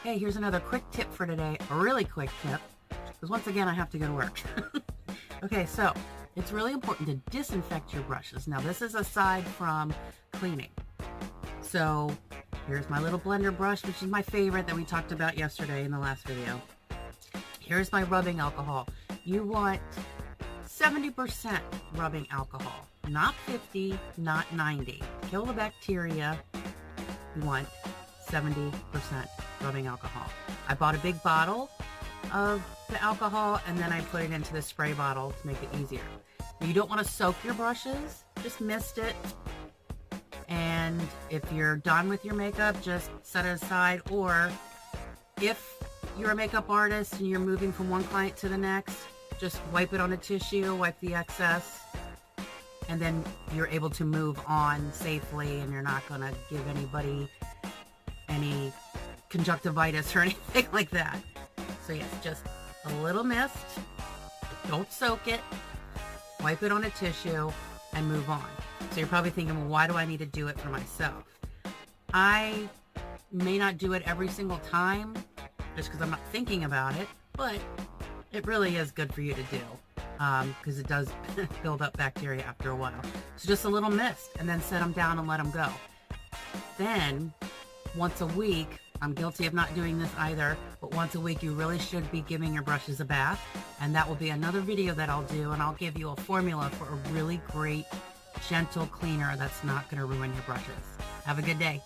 Hey, here's another quick tip for today, a really quick tip, because once again, I have to go to work. Okay, so it's really important to disinfect your brushes. Now, this is aside from cleaning. So here's my little blender brush, which is my favorite that we talked about yesterday in the last video. Here's my rubbing alcohol. You want 70% rubbing alcohol, not 50, not 90. To kill the bacteria, you want 70% rubbing alcohol. I bought a big bottle of the alcohol and then I put it into the spray bottle to make it easier. You don't want to soak your brushes, just mist it. And if you're done with your makeup, just set it aside. Or if you're a makeup artist and you're moving from one client to the next, just wipe it on a tissue, wipe the excess, and then you're able to move on safely and you're not going to give anybody any conjunctivitis or anything like that. So yes, just a little mist, don't soak it, wipe it on a tissue, and move on. So you're probably thinking, well, why do I need to do it for myself? I may not do it every single time just because I'm not thinking about it, but it really is good for you to do because it does build up bacteria after a while. So just a little mist and then set them down and let them go. Then once a week, I'm guilty of not doing this either, but once a week you really should be giving your brushes a bath, and that will be another video that I'll do, and I'll give you a formula for a really great gentle cleaner that's not going to ruin your brushes. Have a good day.